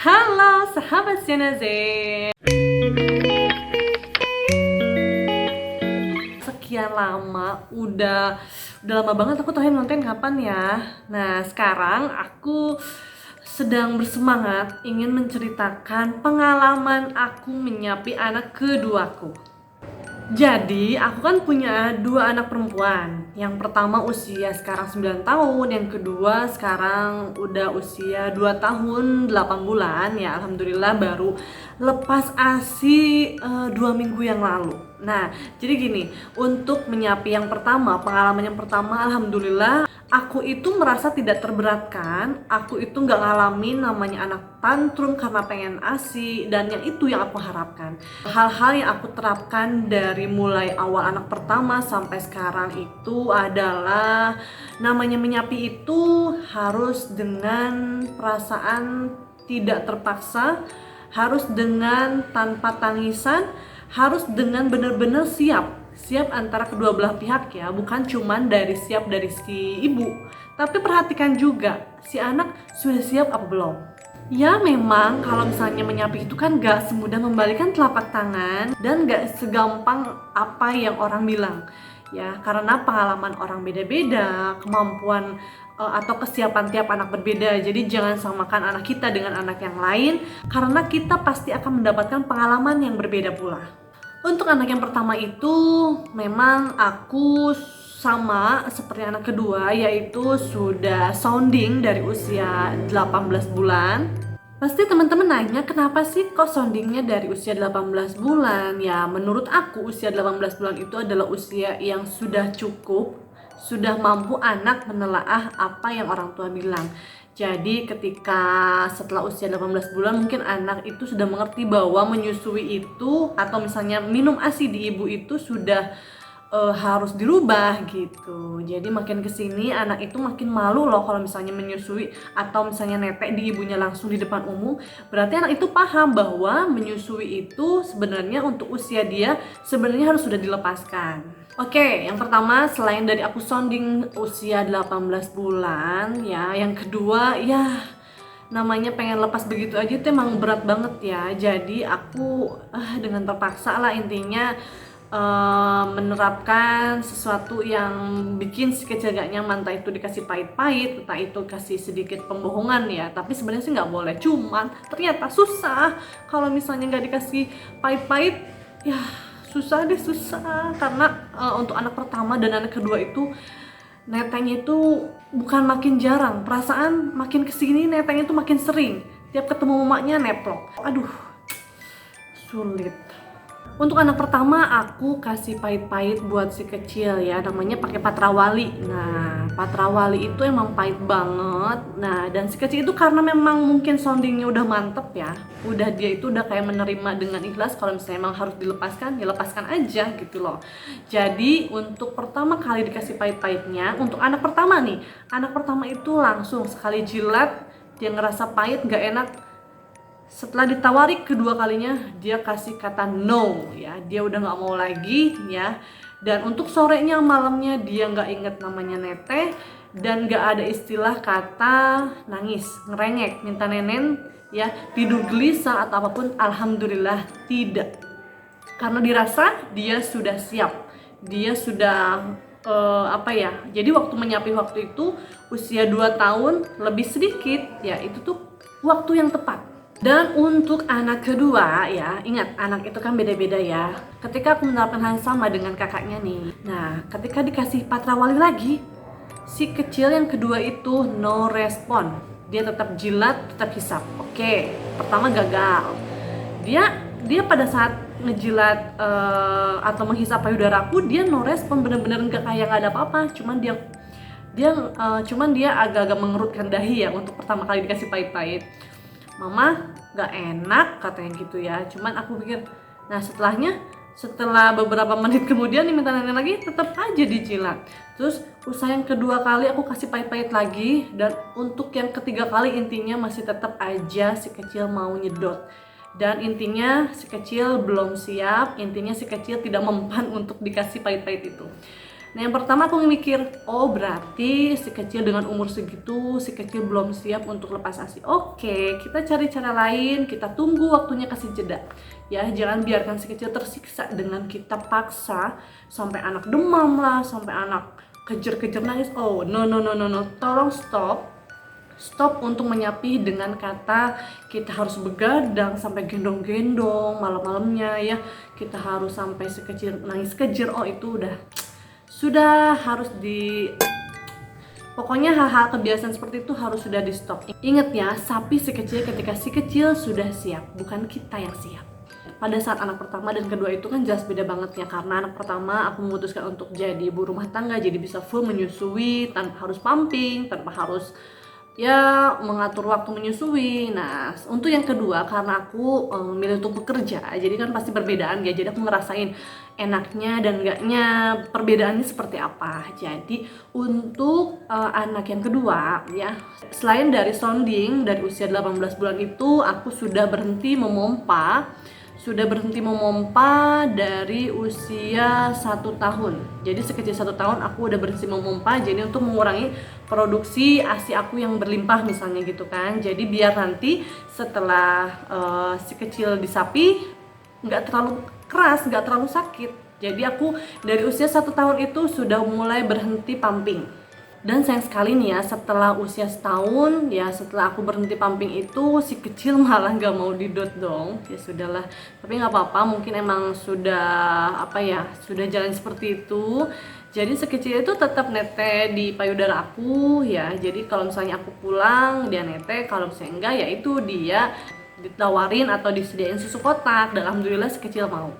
Halo sahabat Zenaze. Sekian lama, udah lama banget aku terakhir nonton kapan ya. Nah, sekarang aku sedang bersemangat ingin menceritakan pengalaman aku menyapi anak keduaku. Jadi, aku kan punya dua anak perempuan. Yang pertama usia sekarang 9 tahun, yang kedua sekarang udah usia 2 tahun 8 bulan. Ya, alhamdulillah baru lepas ASI 2 minggu yang lalu. Nah, jadi gini, untuk menyapi yang pertama, pengalaman yang pertama, alhamdulillah aku itu merasa tidak terberatkan. Aku itu nggak ngalamin namanya anak tantrum karena pengen ASI, dan yang itu yang aku harapkan. Hal-hal yang aku terapkan dari mulai awal anak pertama sampai sekarang itu adalah namanya menyapi itu harus dengan perasaan tidak terpaksa, harus dengan tanpa tangisan, harus dengan benar-benar siap antara kedua belah pihak ya, bukan cuman siap dari si ibu, tapi perhatikan juga si anak sudah siap apa belum. Ya memang kalau misalnya menyapi itu kan gak semudah membalikan telapak tangan dan gak segampang apa yang orang bilang ya, karena pengalaman orang beda-beda, kemampuan atau kesiapan tiap anak berbeda. Jadi jangan samakan anak kita dengan anak yang lain, karena kita pasti akan mendapatkan pengalaman yang berbeda pula. Untuk anak yang pertama itu memang aku sama seperti anak kedua, yaitu sudah sounding dari usia 18 bulan. Pasti teman-teman nanya, kenapa sih kok soundingnya dari usia 18 bulan? Ya menurut aku usia 18 bulan itu adalah usia yang sudah cukup, sudah mampu anak menelaah apa yang orang tua bilang. Jadi ketika setelah usia 18 bulan mungkin anak itu sudah mengerti bahwa menyusui itu atau misalnya minum ASI di ibu itu sudah harus dirubah gitu. Jadi makin kesini anak itu makin malu loh kalau misalnya menyusui atau misalnya netek di ibunya langsung di depan umum. Berarti anak itu paham bahwa menyusui itu sebenarnya untuk usia dia sebenarnya harus sudah dilepaskan. Oke, yang pertama selain dari aku sounding usia 18 bulan ya, yang kedua ya namanya pengen lepas begitu aja itu emang berat banget ya. Jadi aku dengan terpaksa lah intinya menerapkan sesuatu yang bikin si kecil gak nyaman, entah itu dikasih pahit-pahit, entah itu kasih sedikit pembohongan ya, tapi sebenarnya sih nggak boleh, cuman ternyata susah kalau misalnya nggak dikasih pahit-pahit ya, susah karena untuk anak pertama dan anak kedua itu netengnya itu bukan makin jarang, perasaan makin kesini netengnya itu makin sering, tiap ketemu mamanya neplok, aduh sulit. Untuk anak pertama aku kasih pahit-pahit buat si kecil ya, namanya pakai patrawali. Nah, patrawali itu emang pahit banget. Nah, dan si kecil itu karena memang mungkin soundingnya udah mantep ya, dia itu udah kayak menerima dengan ikhlas kalau misalnya emang harus dilepaskan, ya lepaskan aja gitu loh. Jadi untuk pertama kali dikasih pahit-pahitnya, untuk anak pertama nih, anak pertama itu langsung sekali jilat dia ngerasa pahit gak enak. Setelah ditawari kedua kalinya dia kasih kata no ya, dia udah nggak mau lagi ya. Dan untuk sorenya malamnya dia nggak inget namanya neteh, dan nggak ada istilah kata nangis, ngerengek, minta nenen ya, tidur gelisah atau apapun. Alhamdulillah tidak, karena dirasa dia sudah siap, dia sudah jadi waktu menyapi waktu itu usia 2 tahun lebih sedikit ya, itu tuh waktu yang tepat. Dan untuk anak kedua ya, ingat anak itu kan beda-beda ya. Ketika aku menerapkan hal yang sama dengan kakaknya nih, nah ketika dikasih patrawali lagi, si kecil yang kedua itu no respon. Dia tetap jilat, tetap hisap. Oke, pertama gagal. Dia pada saat ngejilat atau menghisap payudaraku, dia no respon, bener-bener nggak kayak nggak ada apa-apa. Cuman dia agak-agak mengerutkan dahi ya untuk pertama kali dikasih pahit-pahit. Mama gak enak katanya gitu ya, cuman aku pikir nah setelah beberapa menit kemudian diminta nenek lagi, tetap aja dijilat. Terus usaha yang kedua kali aku kasih pahit-pahit lagi, dan untuk yang ketiga kali intinya masih tetap aja si kecil mau nyedot. Dan intinya si kecil belum siap, intinya si kecil tidak mempan untuk dikasih pahit-pahit itu. Nah yang pertama aku mikir, oh berarti si kecil dengan umur segitu, si kecil belum siap untuk lepas ASI. Oke, kita cari cara lain, kita tunggu waktunya, kasih jeda. Ya, jangan biarkan si kecil tersiksa dengan kita paksa sampai anak demam lah, sampai anak kejar-kejar nangis. Oh, no no no no no, tolong stop. Stop untuk menyapi dengan kata kita harus begadang sampai gendong-gendong malam-malamnya ya. Kita harus sampai si kecil nangis kejer. Oh, itu sudah harus pokoknya hal-hal kebiasaan seperti itu harus sudah di stop. Ingat ya, sapi si kecil ketika si kecil sudah siap, bukan kita yang siap. Pada saat anak pertama dan kedua itu kan jelas beda banget ya, karena anak pertama aku memutuskan untuk jadi ibu rumah tangga, jadi bisa full menyusui tanpa harus pumping, tanpa harus ya mengatur waktu menyusui. Nah untuk yang kedua karena aku memilih untuk bekerja, jadi kan pasti perbedaan ya, jadi aku ngerasain enaknya dan enggaknya perbedaannya seperti apa. Jadi untuk anak yang kedua ya, selain dari sounding dari usia 18 bulan itu aku sudah berhenti memompa dari usia 1 tahun. Jadi sekecil 1 tahun aku udah berhenti memompa, jadi untuk mengurangi produksi ASI aku yang berlimpah misalnya gitu kan. Jadi biar nanti setelah si kecil disapi nggak terlalu keras, nggak terlalu sakit. Jadi aku dari usia 1 tahun itu sudah mulai berhenti pumping. Dan sayang sekali nih ya, setelah usia setahun ya, setelah aku berhenti pumping itu si kecil malah nggak mau didot dong. Ya sudahlah, tapi nggak apa-apa, mungkin emang sudah sudah jalan seperti itu. Jadi si kecil itu tetap nete di payudara aku ya. Jadi kalau misalnya aku pulang dia nete, kalau misalnya enggak ya itu dia ditawarin atau disediain susu kotak. Dan alhamdulillah si kecil mau.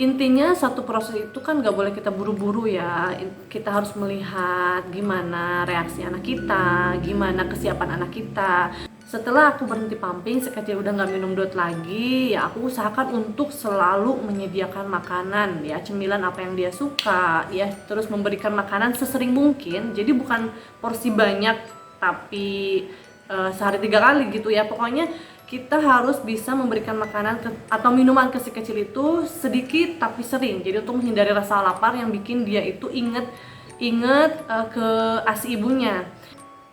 Intinya satu proses itu kan gak boleh kita buru-buru ya. Kita harus melihat gimana reaksi anak kita, gimana kesiapan anak kita. Setelah aku berhenti pumping, si kecil udah gak minum DOT lagi, ya aku usahakan untuk selalu menyediakan makanan ya, cemilan apa yang dia suka ya, terus memberikan makanan sesering mungkin. Jadi bukan porsi banyak tapi sehari 3 kali gitu ya. Pokoknya kita harus bisa memberikan makanan atau minuman ke si kecil itu sedikit tapi sering. Jadi untuk menghindari rasa lapar yang bikin dia itu inget ke ASI ibunya.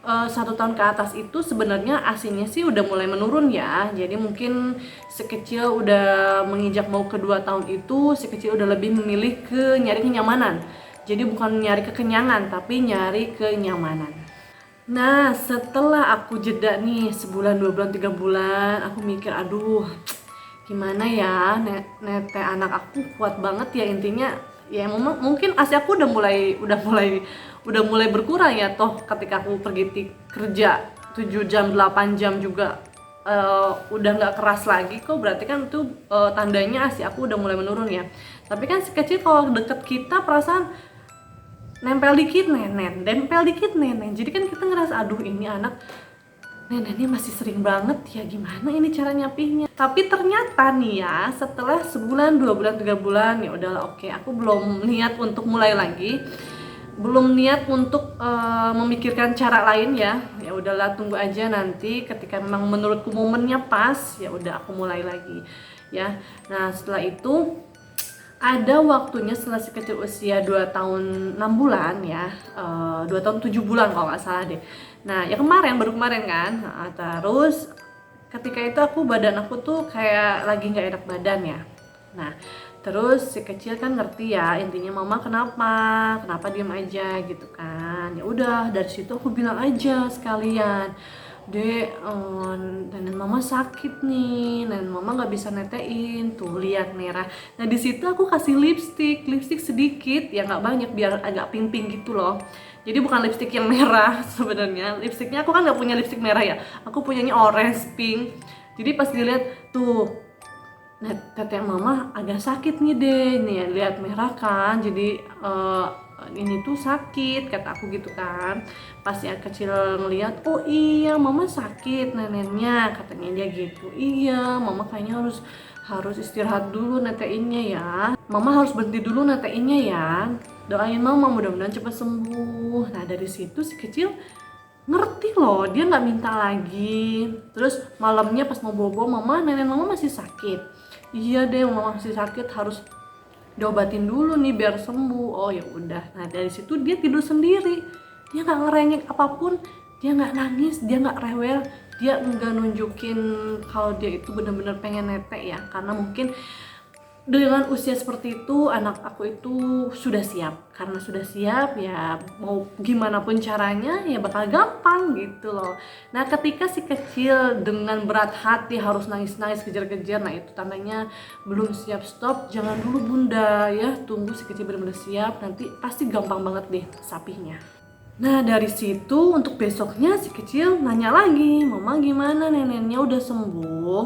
1 tahun ke atas itu sebenarnya ASINya sih udah mulai menurun ya. Jadi mungkin si kecil udah menginjak mau ke 2 tahun itu, si kecil udah lebih memilih ke nyari kenyamanan. Jadi bukan nyari kekenyangan tapi nyari kenyamanan. Nah setelah aku jeda nih sebulan, 2 bulan, 3 bulan, aku mikir aduh gimana ya, nete anak aku kuat banget ya. Intinya ya mungkin ASI aku udah mulai berkurang ya. Toh ketika aku pergi kerja 7 jam 8 jam juga udah nggak keras lagi kok, berarti kan itu tandanya ASI aku udah mulai menurun ya. Tapi kan si kecil kalau deket kita perasaan nempel dikit nenek, jadi kan kita ngerasa aduh ini anak neneknya masih sering banget ya, gimana ini cara nyapinya. Tapi ternyata nih ya, setelah sebulan, 2 bulan, 3 bulan ya udahlah, oke, aku belum niat untuk mulai lagi, belum niat untuk memikirkan cara lain ya. Ya udahlah, tunggu aja nanti ketika memang menurutku momennya pas, ya udah aku mulai lagi ya. Nah setelah itu ada waktunya setelah si kecil usia 2 tahun 6 bulan ya, 2 tahun 7 bulan kalau nggak salah deh. Nah ya baru kemarin kan. Nah, terus ketika itu badan aku tuh kayak lagi nggak enak badan ya. Nah terus si kecil kan ngerti ya, intinya mama kenapa diem aja gitu kan. Ya udah dari situ aku bilang aja sekalian, Dek, nenek mama sakit nih, nenek mama nggak bisa netein, tuh lihat merah. Nah di situ aku kasih lipstick sedikit, ya nggak banyak biar agak pink gitu loh. Jadi bukan lipstick yang merah sebenarnya, lipsticknya aku kan nggak punya lipstick merah ya, aku punyanya orange pink. Jadi pas dilihat tuh, teteh mama agak sakit nih deh, nih lihat merah kan, jadi ini tuh sakit kata aku gitu kan. Pas yang kecil ngeliat, oh iya mama sakit neneknya, katanya dia gitu. Iya mama kayaknya harus istirahat dulu neteinnya ya, mama harus berhenti dulu neteinnya ya, doain mama mudah-mudahan cepat sembuh. Nah dari situ si kecil ngerti loh, dia nggak minta lagi. Terus malamnya pas mau bobo, nenek mama masih sakit. Iya deh mama masih sakit, harus diobatin dulu nih biar sembuh. Oh ya udah, nah dari situ dia tidur sendiri, dia nggak ngerengek apapun, dia nggak nangis, dia nggak rewel, dia nggak nunjukin kalau dia itu benar-benar pengen netek ya, karena mungkin dengan usia seperti itu anak aku itu sudah siap. Karena sudah siap ya mau gimana pun caranya ya bakal gampang gitu loh. Nah ketika si kecil dengan berat hati harus nangis-nangis kejar-kejar, nah itu tandanya belum siap. Stop, jangan dulu bunda ya, tunggu si kecil benar-benar siap, nanti pasti gampang banget deh sapinya. Nah dari situ untuk besoknya si kecil nanya lagi, mama gimana, neneknya udah sembuh?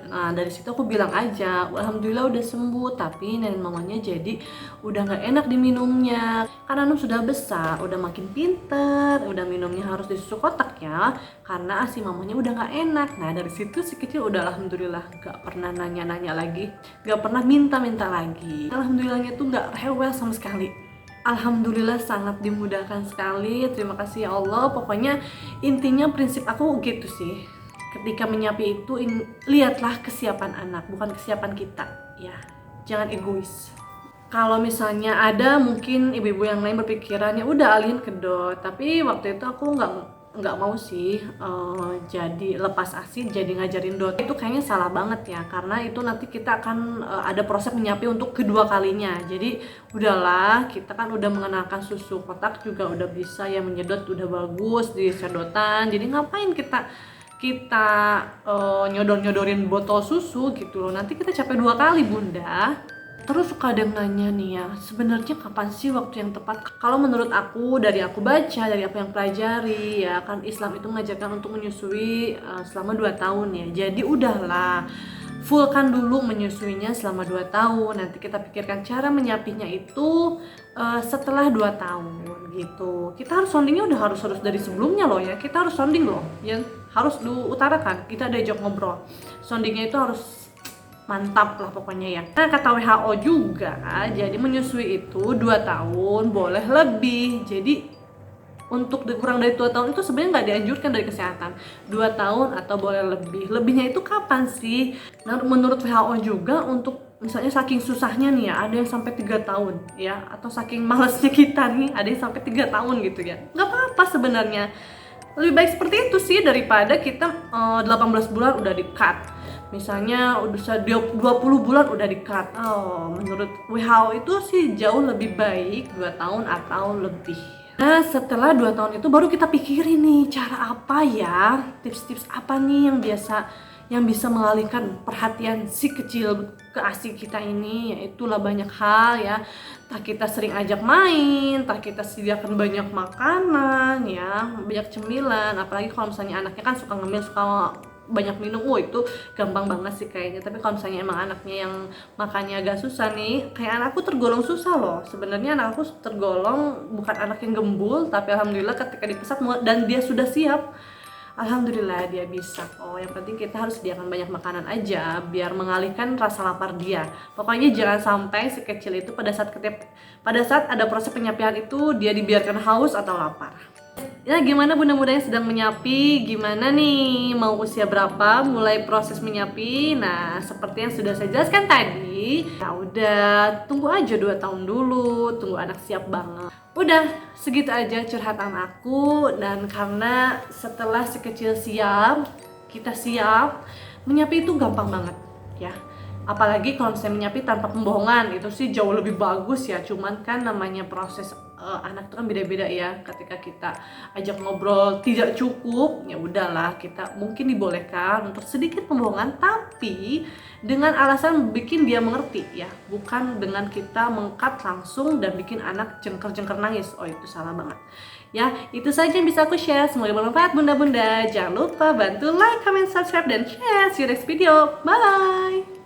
Nah dari situ aku bilang aja, alhamdulillah udah sembuh, tapi nenek mamanya jadi udah nggak enak diminumnya. Karena Num sudah besar, udah makin pinter, udah minumnya harus di susu kotak ya, karena asi mamanya udah nggak enak. Nah dari situ si kecil udah alhamdulillah nggak pernah nanya-nanya lagi, nggak pernah minta-minta lagi. Alhamdulillahnya tuh nggak rewel sama sekali. Alhamdulillah sangat dimudahkan sekali, terima kasih ya Allah. Pokoknya intinya prinsip aku gitu sih, ketika menyapi itu lihatlah kesiapan anak, bukan kesiapan kita ya, jangan egois. Kalau misalnya ada mungkin ibu-ibu yang lain berpikiran ya udah alihin ke dot, tapi waktu itu aku nggak mau sih jadi lepas asi jadi ngajarin dot, itu kayaknya salah banget ya, karena itu nanti kita akan ada proses menyapi untuk kedua kalinya. Jadi udahlah, kita kan udah mengenalkan susu kotak juga udah bisa ya menyedot, udah bagus di sedotan, jadi ngapain kita nyodor-nyodorin botol susu gitu loh, nanti kita capek 2 kali bunda. Terus suka ada yang nanya nih ya, sebenarnya kapan sih waktu yang tepat? Kalau menurut aku, dari aku baca, dari aku yang pelajari ya kan, Islam itu mengajarkan untuk menyusui selama 2 tahun ya. Jadi udahlah, fullkan dulu menyusuinya selama 2 tahun. Nanti kita pikirkan cara menyapinya itu setelah 2 tahun gitu. Kita harus soundingnya udah harus dari sebelumnya loh ya. Kita harus sounding loh, ya harus diutarakan. Kita diajak ngobrol. Soundingnya itu harus mantap lah pokoknya ya. Nah kata WHO juga, jadi menyusui itu 2 tahun, boleh lebih. Jadi untuk kurang dari 2 tahun itu sebenarnya nggak dianjurkan dari kesehatan. 2 tahun atau boleh lebih. Lebihnya itu kapan sih? Nah menurut WHO juga untuk misalnya saking susahnya nih ya, ada yang sampai 3 tahun ya, atau saking malesnya kita nih, ada yang sampai 3 tahun gitu ya. Nggak apa-apa sebenarnya. Lebih baik seperti itu sih daripada kita 18 bulan udah di-cut. Misalnya udah 20 bulan udah di-cut. Oh, menurut WHO itu sih jauh lebih baik 2 tahun atau lebih. Nah setelah 2 tahun itu baru kita pikirin nih cara apa ya, tips-tips apa nih yang bisa mengalihkan perhatian si kecil ke asi kita ini. Yaitulah banyak hal ya, entah kita sering ajak main, entah kita sediakan banyak makanan ya, banyak cemilan. Apalagi kalau misalnya anaknya kan suka ngemil, suka banyak minum, itu gampang banget sih kayaknya. Tapi kalau misalnya emang anaknya yang makannya agak susah nih, kayak anakku tergolong susah loh. Sebenarnya anakku tergolong bukan anak yang gembul, tapi alhamdulillah ketika dipesat dan dia sudah siap, alhamdulillah dia bisa. Yang penting kita harus sediakan banyak makanan aja biar mengalihkan rasa lapar dia. Pokoknya jangan sampai si kecil itu pada saat ada proses penyapian itu dia dibiarkan haus atau lapar. Ya gimana bunda-bunda yang sedang menyapi, gimana nih mau usia berapa mulai proses menyapi? Nah seperti yang sudah saya jelaskan tadi, ya udah tunggu aja 2 tahun dulu, tunggu anak siap banget. Udah segitu aja curhatan aku. Dan karena setelah si kecil siap, kita siap, menyapi itu gampang banget ya. Apalagi kalau misalnya menyapi tanpa pembohongan, itu sih jauh lebih bagus ya. Cuman kan namanya proses anak itu kan beda-beda ya. Ketika kita ajak ngobrol tidak cukup, ya udahlah kita mungkin dibolehkan untuk sedikit pembohongan, tapi dengan alasan bikin dia mengerti ya, bukan dengan kita mengkat langsung dan bikin anak jengker-jengker nangis. Itu salah banget. Ya, itu saja yang bisa aku share. Semoga bermanfaat bunda-bunda. Jangan lupa bantu like, comment, subscribe, dan share. See you next video. Bye!